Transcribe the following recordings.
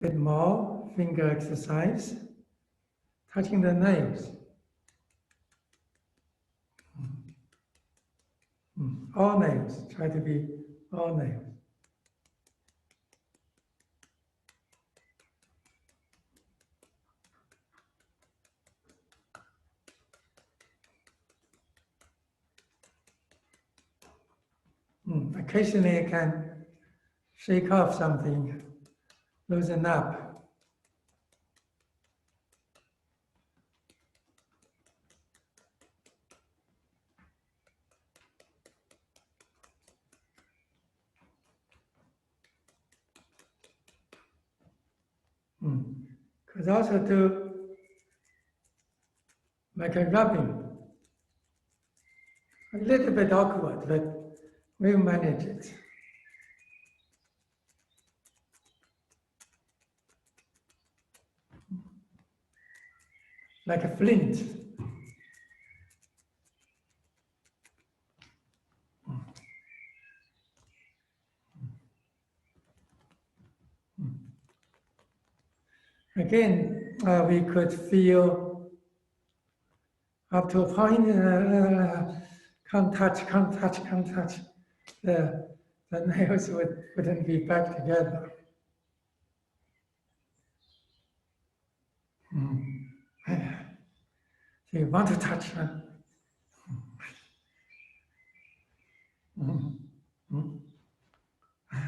bit more finger exercise, touching the nails. All nails. Try to be all nails. Occasionally, you can shake off something, loosen up. Could also do like a rubbing. A little bit awkward, but we'll manage it. Like a flint. Again, we could feel up to a point, can't touch. The nails wouldn't be back together. So you want to touch, huh?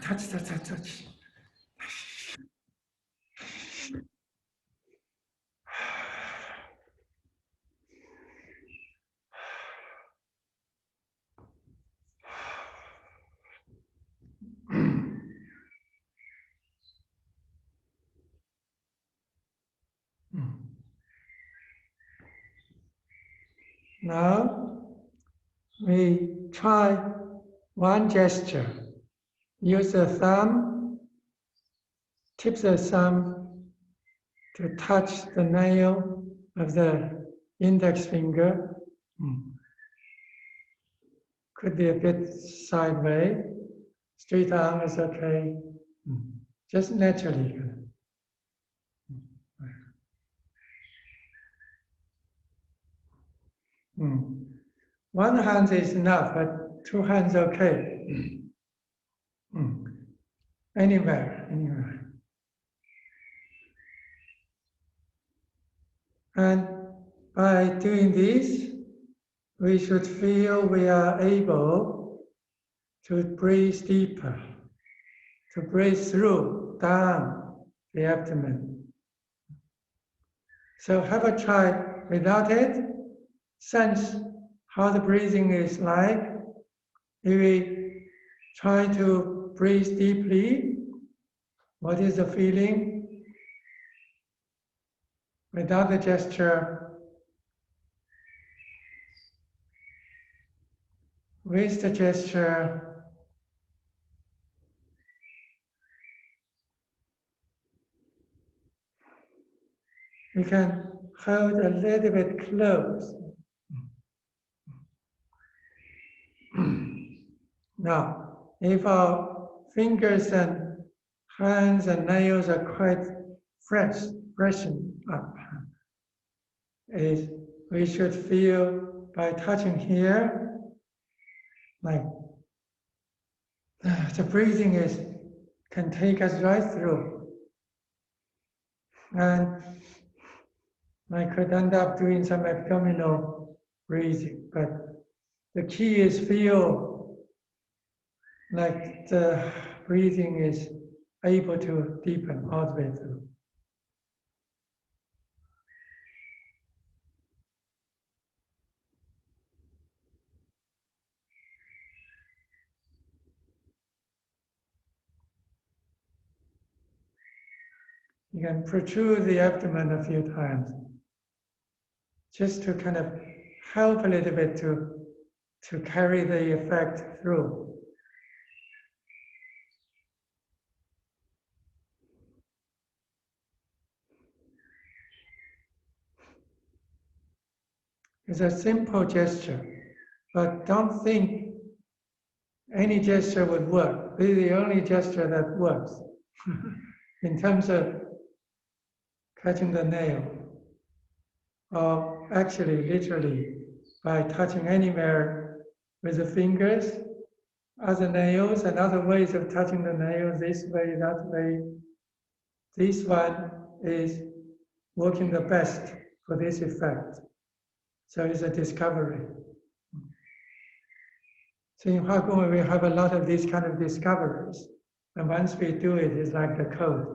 Touch. Now, we try one gesture. Use the thumb, tips of the thumb to touch the nail of the index finger. Could be a bit sideways. Straight arm is okay. Just naturally. One hand is enough, but two hands okay. Anywhere. And by doing this, we should feel we are able to breathe deeper, to breathe through, down the abdomen. So have a try without it. Sense how the breathing is like. If we try to breathe deeply, what is the feeling? Without the gesture, with the gesture, we can hold a little bit close. Now, if our fingers and hands and nails are quite freshened up, we should feel by touching here, like the breathing can take us right through. And I could end up doing some abdominal breathing, but the key is feel like the breathing is able to deepen all the way through. You can protrude the abdomen a few times, just to kind of help a little bit to carry the effect through. It's a simple gesture, but don't think any gesture would work. This is the only gesture that works in terms of touching the nail, or actually, literally, by touching anywhere with the fingers, other nails and other ways of touching the nail, this way, that way. This one is working the best for this effect. So it's a discovery. So in Hua Gong, we have a lot of these kind of discoveries. And once we do it, it's like the code.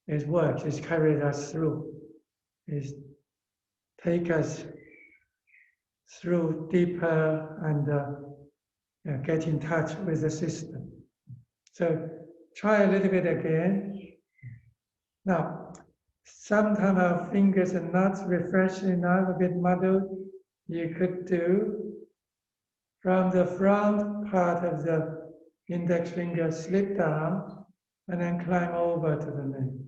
It works, it carries us through. It takes us through deeper and get in touch with the system. So try a little bit again. Now, sometimes our fingers are not refreshed enough, a bit muddled. You could do from the front part of the index finger, slip down and then climb over to the nail.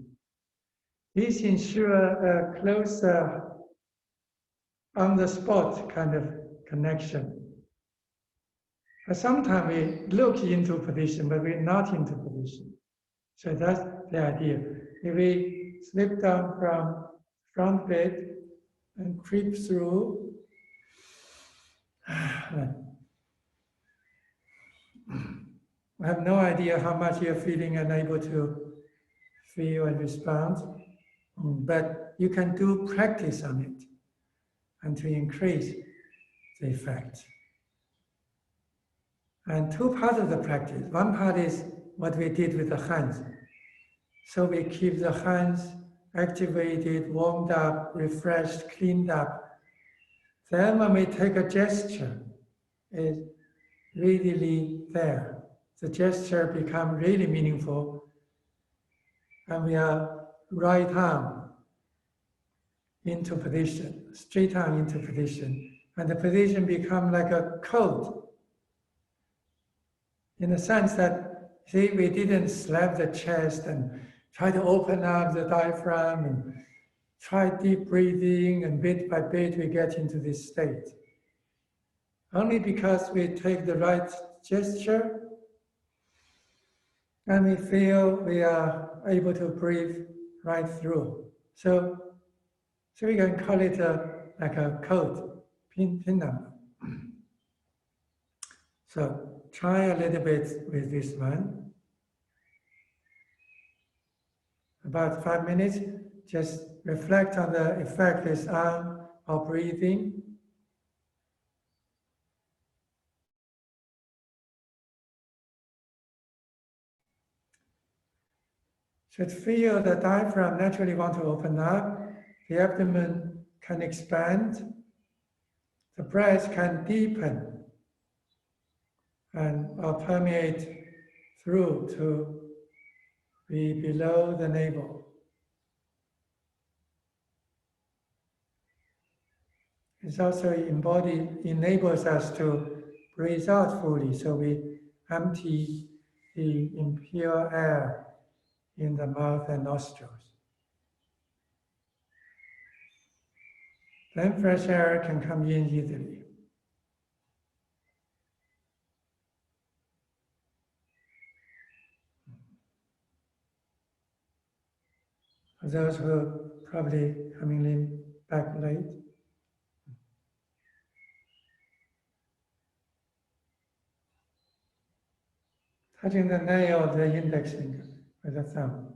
This ensures a closer, on the spot kind of connection. Sometimes we look into position, but we're not into position. So that's the idea. If we slip down from front bit and creep through, I have no idea how much you're feeling and able to feel and respond, but you can do practice on it and to increase the effect. And two parts of the practice. One part is what we did with the hands. So we keep the hands activated, warmed up, refreshed, cleaned up. Then when we take a gesture, it's really there. The gesture becomes really meaningful. And we are right arm into position, straight arm into position. And the position becomes like a code. In the sense that, see, we didn't slap the chest and try to open up the diaphragm and try deep breathing, and bit by bit we get into this state. Only because we take the right gesture and we feel we are able to breathe right through. So we can call it like a code, pin number. So try a little bit with this one. About 5 minutes, just reflect on the effect this on our breathing. Should feel the diaphragm naturally want to open up, the abdomen can expand, the breath can deepen and permeate through to be below the navel. It also enables us to breathe out fully, so we empty the impure air in the mouth and nostrils. Then fresh air can come in easily. For those who are probably coming in back late, touching the nail of the index finger with the thumb.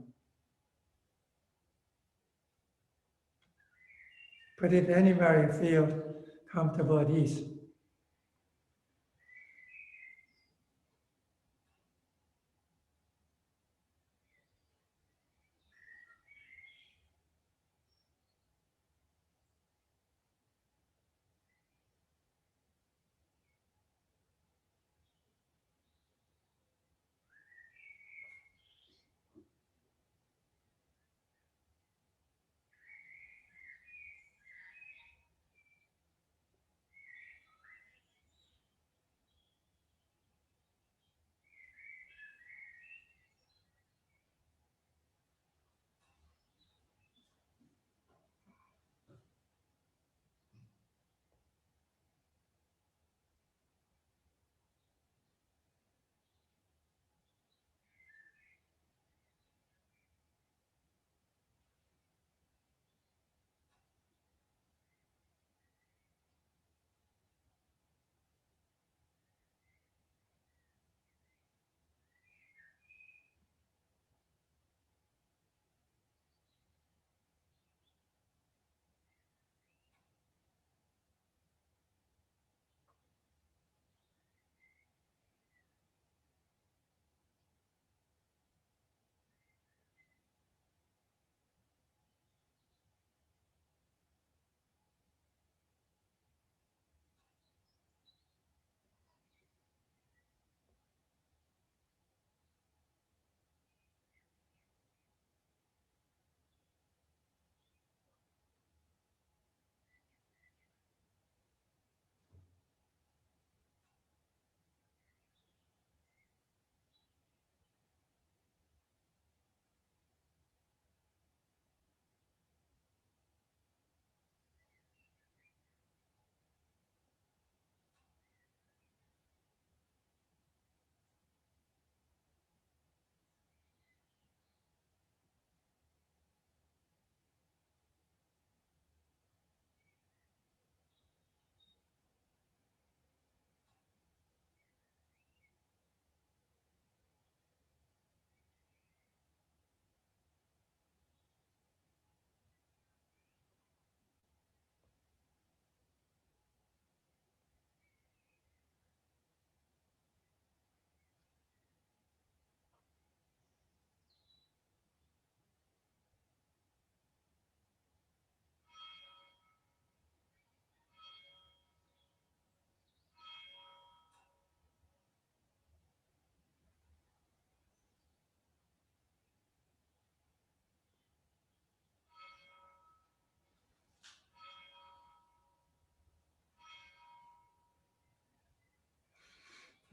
Put it anywhere you feel comfortable at ease.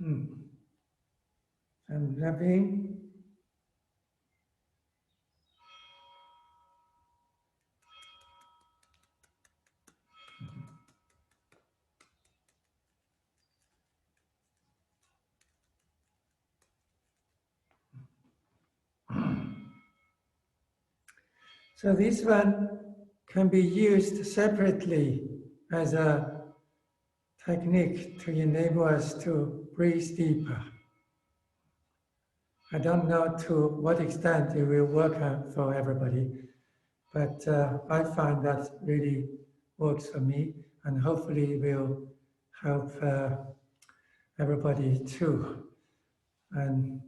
And rubbing. So this one can be used separately as a technique to enable us to breathe deeper. I don't know to what extent it will work out for everybody, but I find that really works for me, and hopefully will help everybody too. And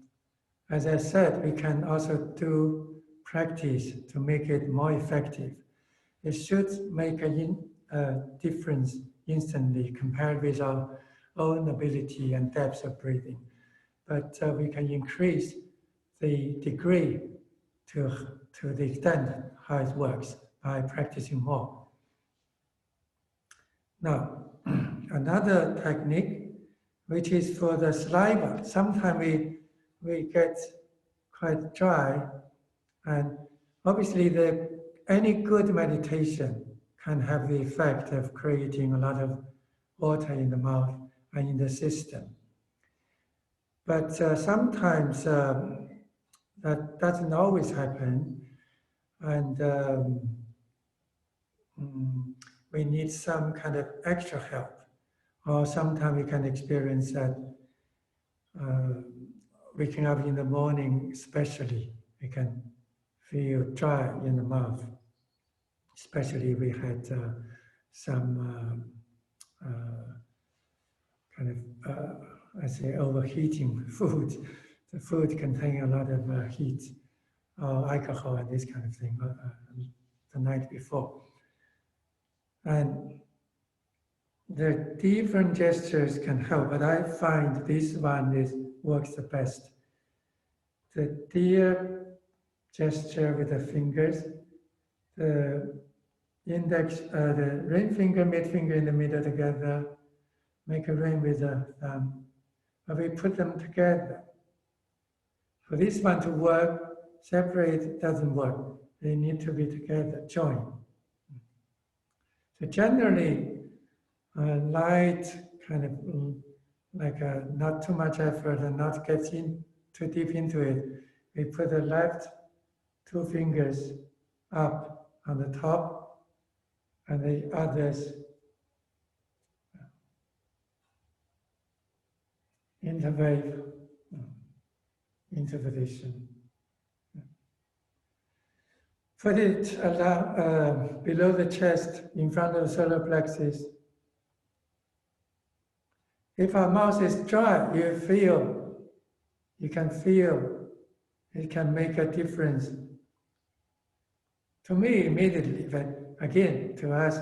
as I said, we can also do practice to make it more effective. It should make a difference instantly compared with our own ability and depth of breathing. But we can increase the degree to the extent how it works by practicing more. Now, another technique, which is for the saliva. Sometimes we get quite dry, and obviously any good meditation can have the effect of creating a lot of water in the mouth and in the system. But sometimes that doesn't always happen, and we need some kind of extra help. Or sometimes we can experience that waking up in the morning especially, we can feel dry in the mouth. Especially we had some kind of, I say, overheating food. The food containing a lot of heat, or alcohol and this kind of thing the night before. And the different gestures can help, but I find this one works the best. The deer gesture with the fingers, the index, the ring finger, mid finger in the middle together, make a ring with the thumb, but we put them together. For this one to work, separate doesn't work. They need to be together, joined. So generally, light, kind of like not too much effort and not getting too deep into it. We put the left two fingers up on the top and the others in the wave, into position. Put it below the chest, in front of the solar plexus. If our mouth is dry, you can feel it can make a difference. To me, immediately, but again, to us,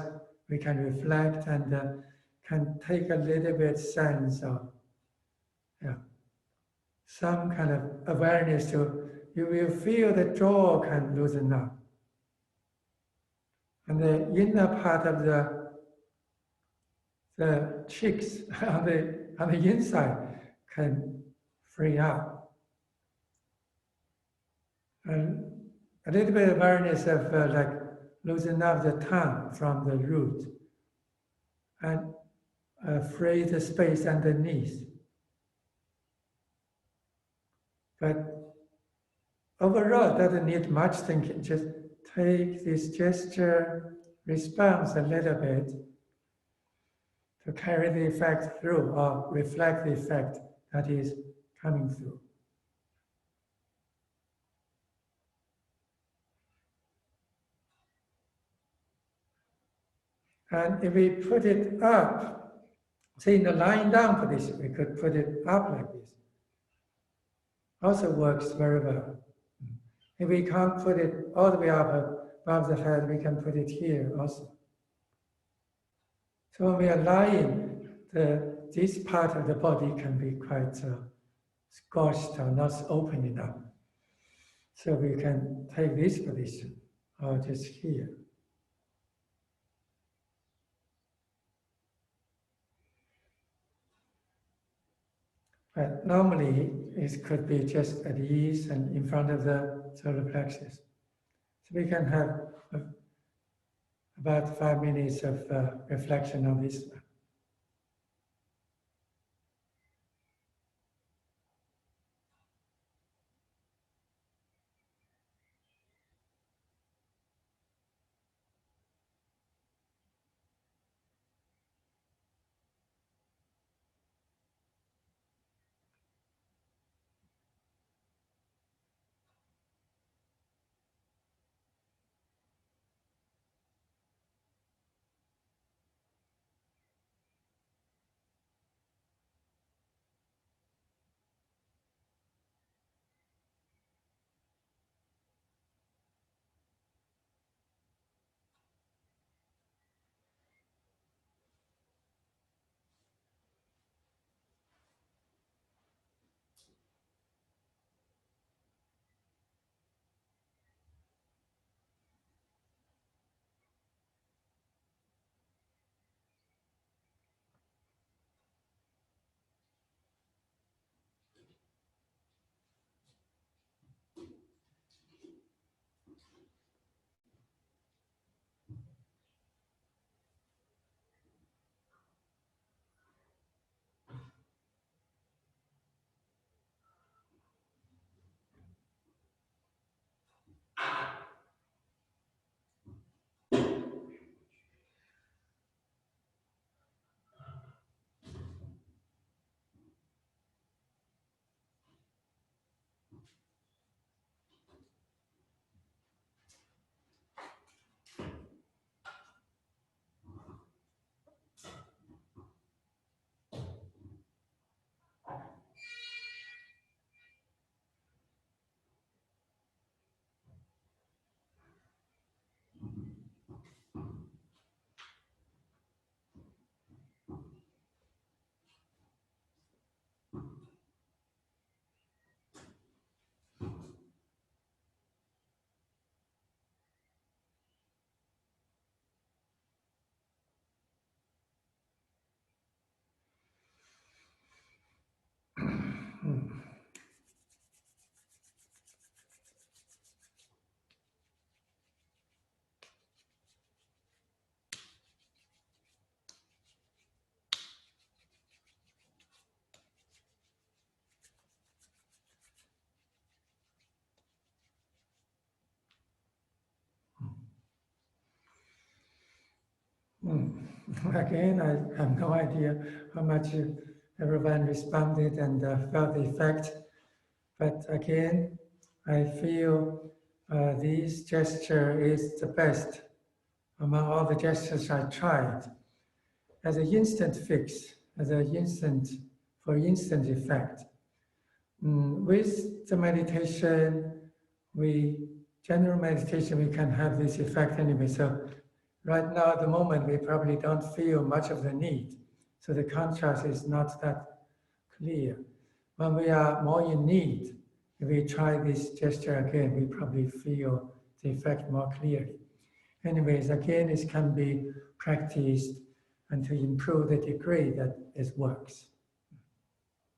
we can reflect and can take a little bit sense of some kind of awareness to, you will feel the jaw can loosen up. And the inner part of the cheeks on the inside can free up. And a little bit of awareness of like loosen up the tongue from the root and free the space underneath. But overall, it doesn't need much thinking. Just take this gesture response a little bit to carry the effect through or reflect the effect that is coming through. And if we put it up, say in the lying down position, we could put it up like this. Also works very well. If we can't put it all the way up above the head, we can put it here also. So when we are lying, this part of the body can be quite squashed or not open enough. So we can take this position, or just here. But normally, it could be just at ease and in front of the solar plexus. So we can have about 5 minutes of reflection on this one. Again, I have no idea how much everyone responded and felt the effect. But again, I feel this gesture is the best among all the gestures I tried. As an instant fix, as an instant, for instant effect. With the meditation, general meditation, we can have this effect anyway. So right now, at the moment, we probably don't feel much of the need. So the contrast is not that clear. When we are more in need, if we try this gesture again, we probably feel the effect more clearly. Anyways, again, it can be practiced and to improve the degree that it works.